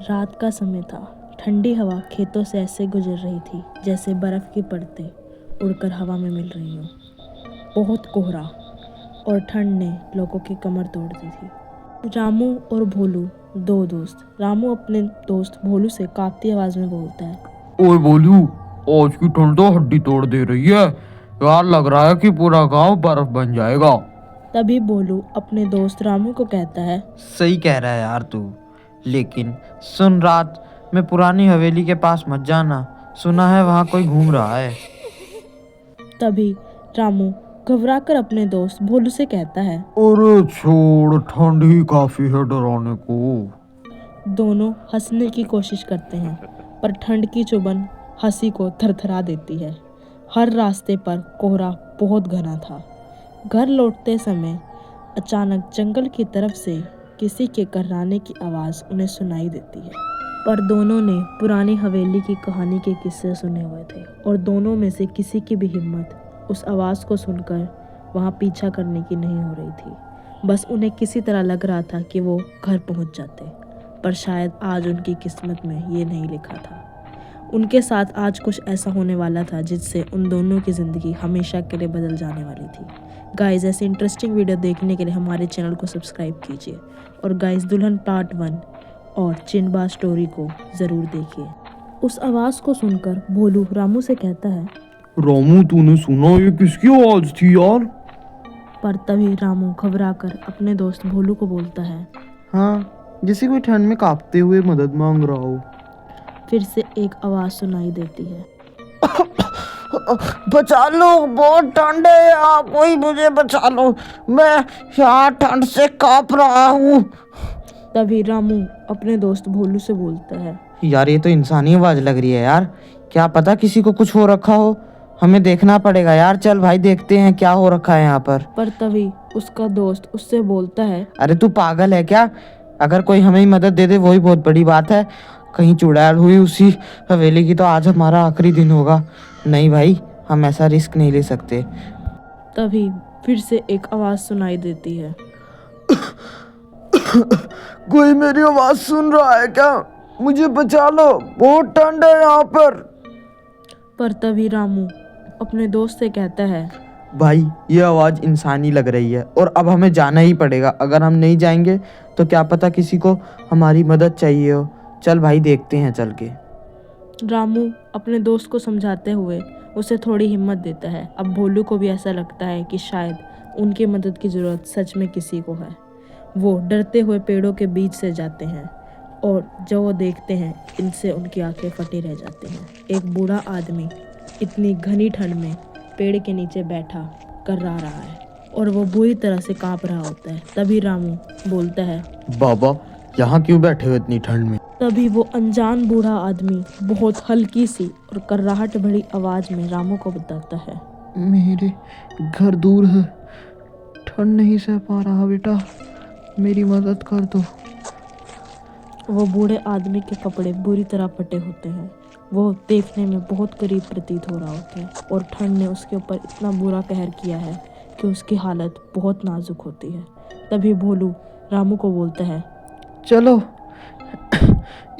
रात का समय था। ठंडी हवा खेतों से ऐसे गुजर रही थी जैसे बर्फ की परतें उड़कर हवा में मिल रही हों। बहुत कोहरा और ठंड ने लोगों की कमर तोड़ दी थी। रामू और भोलू दो दोस्त। रामू अपने दोस्त भोलू से कांपती आवाज में बोलता है, ओए भोलू, आज की ठंड तो हड्डी तोड़ दे रही है यार। लग रहा है कि पूरा गांव बर्फ बन जाएगा। तभी भोलू अपने दोस्त रामू को कहता है, सही कह रहा है यार तू, लेकिन सुन, रात में पुरानी हवेली के पास मत जाना। सुना है वहाँ कोई घूम रहा है। तभी रामू घबराकर अपने दोस्त भोलू से कहता है, अरे छोड़, ठंड ही काफी है डराने को। दोनों हंसने की कोशिश करते हैं पर ठंड की चुभन हंसी को थरथरा देती है। हर रास्ते पर कोहरा बहुत घना था। घर लौटते समय अचानक जंगल की तरफ से किसी के कर्राने की आवाज़ उन्हें सुनाई देती है। पर दोनों ने पुरानी हवेली की कहानी के किस्से सुने हुए थे और दोनों में से किसी की भी हिम्मत उस आवाज़ को सुनकर वहाँ पीछा करने की नहीं हो रही थी। बस उन्हें किसी तरह लग रहा था कि वो घर पहुँच जाते, पर शायद आज उनकी किस्मत में ये नहीं लिखा था। उनके साथ आज कुछ ऐसा होने वाला था जिससे उन दोनों की ज़िंदगी हमेशा के लिए बदल जाने वाली थी। गाइस, ऐसे इंटरेस्टिंग वीडियो देखने के लिए हमारे चैनल को सब्सक्राइब कीजिए और गाइस, दुल्हन पार्ट 1 और चिनबा स्टोरी को ज़रूर देखिए। उस आवाज़ को सुनकर भोलू रामू से कहता है, रामू, तूने सुना ये किसकी आवाज थी यार? पर तभी रामू घबराकर अपने दोस्त भोलू को बोलता है, हाँ, जैसे कोई ठंड में कांपते हुए मदद मांग रहा हो। फिर से एक आवाज़ सुनाई देती है, बचा लो, बहुत ठंड है यहाँ, कोई मुझे बचा लो, मैं यहाँ ठंड से कांप रहा हूँ। तभी रामू अपने दोस्त भोलू से बोलता है, यार ये तो इंसानी आवाज लग रही है यार, क्या पता किसी को कुछ हो रखा हो। हमें देखना पड़ेगा यार, चल भाई देखते हैं क्या हो रखा है यहाँ पर। तभी उसका दोस्त उससे बोलता है, अरे तू पागल है क्या? अगर कोई हमें ही मदद दे दे वही बहुत बड़ी बात है। कहीं चुड़ैल हुई उसी हवेली की तो आज हमारा आखिरी दिन होगा। नहीं भाई, हम ऐसा रिस्क नहीं ले सकते। तभी फिर से एक आवाज़ सुनाई देती है, कोई मेरी आवाज सुन रहा है क्या? मुझे बचा लो, बहुत ठंड है यहाँ पर। तभी रामू अपने दोस्त से कहता है, भाई ये आवाज इंसानी लग रही है और अब हमें जाना ही पड़ेगा। अगर हम नहीं जाएंगे तो क्या पता किसी को हमारी मदद चाहिए हो। चल भाई देखते हैं चल के। रामू अपने दोस्त को समझाते हुए उसे थोड़ी हिम्मत देता है। अब भोलू को भी ऐसा लगता है कि शायद उनकी मदद की ज़रूरत सच में किसी को है। वो डरते हुए पेड़ों के बीच से जाते हैं और जब वो देखते हैं इनसे उनकी आंखें फटी रह जाती हैं। एक बूढ़ा आदमी इतनी घनी ठंड में पेड़ के नीचे बैठा कर्रा रहा है और वो बुरी तरह से कांप रहा होता है। तभी रामू बोलता है, बाबा, यहाँ क्यों बैठे हो इतनी ठंड में? तभी वो अनजान बूढ़ा आदमी बहुत हल्की सी और कर्राहट भरी आवाज में रामू को बताता है, मेरे घर दूर है, ठंड नहीं सह पा रहा बेटा, मेरी मदद कर दो। वो बूढ़े आदमी के कपड़े बुरी तरह फटे होते हैं। वो देखने में बहुत करीब प्रतीत हो रहा होता है और ठंड ने उसके ऊपर इतना बुरा कहर किया है कि उसकी हालत बहुत नाजुक होती है। तभी भोलू रामू को बोलता है, चलो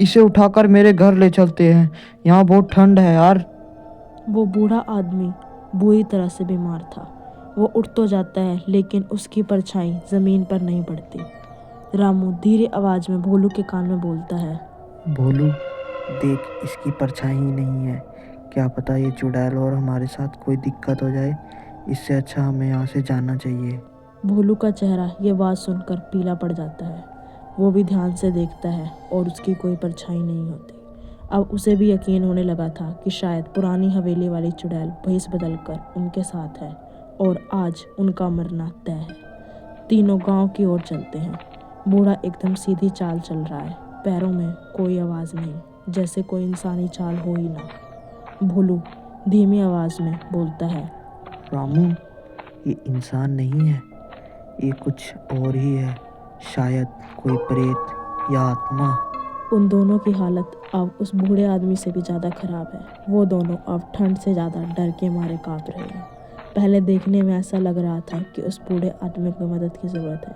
इसे उठाकर मेरे घर ले चलते हैं, यहाँ बहुत ठंड है यार। वो बूढ़ा आदमी बुरी तरह से बीमार था। वो उठ तो जाता है लेकिन उसकी परछाई ज़मीन पर नहीं पड़ती। रामू धीरे आवाज़ में भोलू के कान में बोलता है, भोलू देख, इसकी परछाई ही नहीं है, क्या पता ये चुड़ैल और हमारे साथ कोई दिक्कत हो जाए। इससे अच्छा हमें यहाँ से जाना चाहिए। भोलू का चेहरा ये बात सुनकर पीला पड़ जाता है। वो भी ध्यान से देखता है और उसकी कोई परछाई नहीं होती। अब उसे भी यकीन होने लगा था कि शायद पुरानी हवेली वाली चुड़ैल भेस बदलकर उनके साथ है और आज उनका मरना तय है। तीनों गांव की ओर चलते हैं। बूढ़ा एकदम सीधी चाल चल रहा है, पैरों में कोई आवाज़ नहीं, जैसे कोई इंसानी चाल हो ही ना। भोलू धीमी आवाज़ में बोलता है, रामू, ये इंसान नहीं है, ये कुछ और ही है, शायद कोई प्रेत या आत्मा। उन दोनों की हालत अब उस बूढ़े आदमी से भी ज़्यादा ख़राब है। वो दोनों अब ठंड से ज़्यादा डर के मारे कांप रहे हैं। पहले देखने में ऐसा लग रहा था कि उस बूढ़े आदमी को मदद की ज़रूरत है,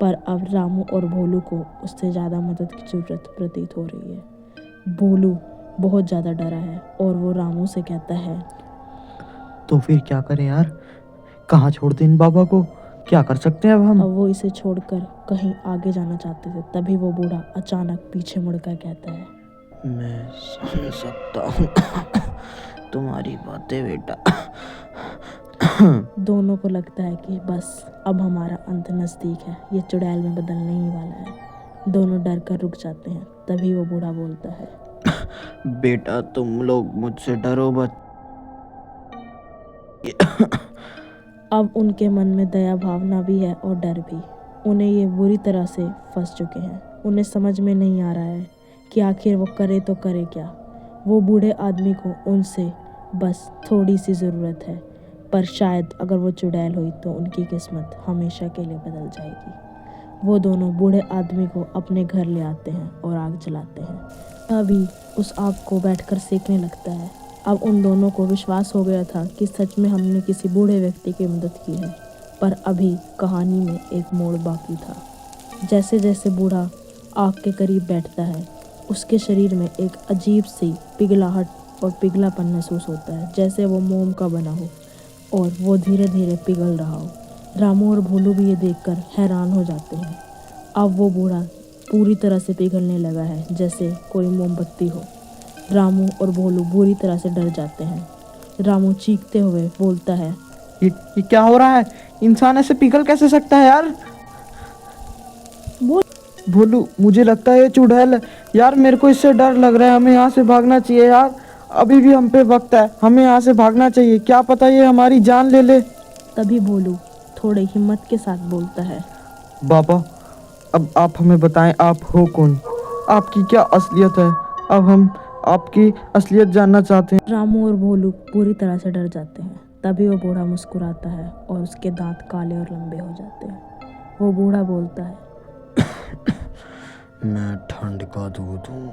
पर अब रामू और भोलू को उससे ज़्यादा मदद की ज़रूरत प्रतीत हो रही है। भोलू बहुत ज़्यादा डरा है और वो रामू से कहता है, तो फिर क्या करें यार, कहाँ छोड़ दें इन बाबा को, क्या कर सकते हैं अब हम? अब वो इसे छोड़कर कहीं आगे जाना चाहते थे। तभी वो बूढ़ा अचानक पीछे मुड़कर कहता है, मैं समझ सकता हूँ तुम्हारी बातें बेटा। दोनों को लगता है कि बस अब हमारा अंत नज़दीक है, ये चुड़ैल में बदलने ही वाला है। दोनों डर कर रुक जाते हैं। तभी वो बूढ़ा बोलता है, बेटा तुम लोग मुझसे डरो मत। अब उनके मन में दया भावना भी है और डर भी। उन्हें ये बुरी तरह से फंस चुके हैं। उन्हें समझ में नहीं आ रहा है कि आखिर वो करे तो करे क्या। वो बूढ़े आदमी को उनसे बस थोड़ी सी ज़रूरत है, पर शायद अगर वो चुड़ैल हुई तो उनकी किस्मत हमेशा के लिए बदल जाएगी। वो दोनों बूढ़े आदमी को अपने घर ले आते हैं और आग जलाते हैं। अभी उस आग को बैठकर सेकने लगता है। अब उन दोनों को विश्वास हो गया था कि सच में हमने किसी बूढ़े व्यक्ति की मदद की है, पर अभी कहानी में एक मोड़ बाकी था। जैसे जैसे बूढ़ा आग के करीब बैठता है, उसके शरीर में एक अजीब सी पिघलाहट और पिघलापन महसूस होता है, जैसे वो मोम का बना हो और वो धीरे धीरे पिघल रहा हो। रामू और भोलू भी ये देखकर हैरान हो जाते हैं। अब वो बूढ़ा पूरी तरह से पिघलने लगा है, जैसे कोई मोमबत्ती हो। रामू और भोलू बुरी तरह से डर जाते हैं। रामू चीखते हुए बोलता है, ये क्या हो रहा है? इंसान ऐसे पिघल कैसे सकता है यार? भोलू मुझे लगता है ये चुड़ैल है यार, मेरे को इससे डर लग रहा है। हमें यहाँ से भागना चाहिए यार, अभी भी हम पे वक्त है, हमें यहाँ से भागना चाहिए, क्या पता ये हमारी जान ले ले। तभी भोलू थोड़े हिम्मत के साथ बोलता है, बाबा अब आप हमें बताएं, आप हो कौन, आपकी क्या असलियत है? अब हम आपकी असलियत जानना चाहते हैं। रामू और भोलू पूरी तरह से डर जाते हैं। तभी वो बूढ़ा मुस्कुराता है और उसके दांत काले और लंबे हो जाते हैं। वो बूढ़ा बोलता है, मैं ठंड का दूध हूँ,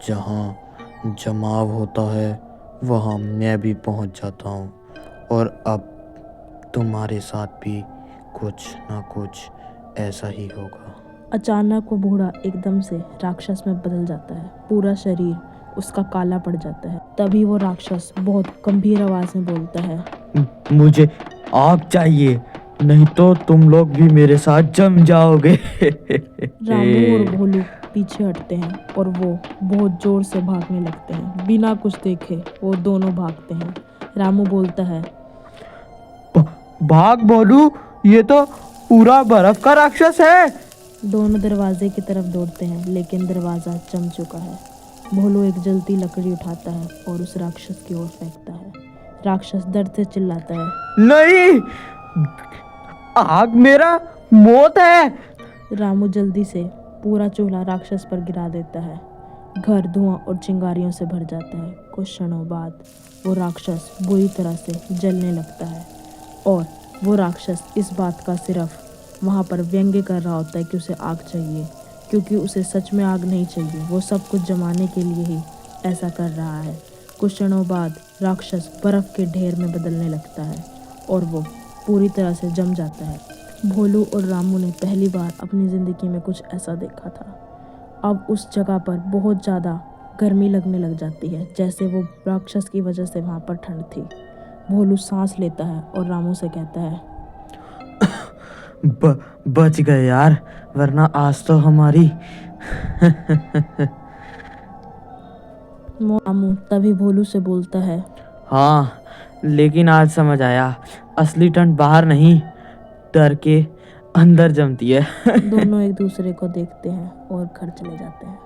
जहाँ जमाव होता है वहाँ मैं भी पहुँच जाता हूँ, और अब तुम्हारे साथ भी कुछ ना कुछ ऐसा ही होगा। अचानक वो बूढ़ा एकदम से राक्षस में बदल जाता है। पूरा शरीर उसका काला पड़ जाता है। तभी वो राक्षस बहुत गंभीर आवाज में बोलता है, मुझे आग चाहिए, नहीं तो तुम लोग भी मेरे साथ जम जाओगे। रामू और भोलू पीछे हटते हैं और वो बहुत जोर से भागने लगते हैं। बिना कुछ देखे वो दोनों भागते हैं। रामू बोलता है, भाग भोलू, ये तो पूरा बर्फ का राक्षस है। दोनों दरवाजे की तरफ दौड़ते हैं, लेकिन दरवाज़ा जम चुका है। भोलू एक जलती लकड़ी उठाता है और उस राक्षस की ओर फेंकता है। राक्षस दर्द से चिल्लाता है, नहीं, आग मेरा मौत है। रामू जल्दी से पूरा चूल्हा राक्षस पर गिरा देता है। घर धुआं और चिंगारियों से भर जाता है। कुछ क्षणों बाद वो राक्षस बुरी तरह से जलने लगता है और वो राक्षस इस बात का सिर्फ वहाँ पर व्यंग्य कर रहा होता है कि उसे आग चाहिए, क्योंकि उसे सच में आग नहीं चाहिए। वो सब कुछ जमाने के लिए ही ऐसा कर रहा है। कुछ क्षणों बाद राक्षस बर्फ़ के ढेर में बदलने लगता है और वो पूरी तरह से जम जाता है। भोलू और रामू ने पहली बार अपनी ज़िंदगी में कुछ ऐसा देखा था। अब उस जगह पर बहुत ज़्यादा गर्मी लगने लग जाती है, जैसे वो राक्षस की वजह से वहाँ पर ठंड थी। भोलू सांस लेता है और रामू से कहता है, बच गए यार, वरना आज तो हमारी। रामू तभी भोलू से बोलता है, हाँ, लेकिन आज समझ आया, असली ठंड बाहर नहीं, डर के अंदर जमती है। दोनों एक दूसरे को देखते हैं और घर चले जाते हैं।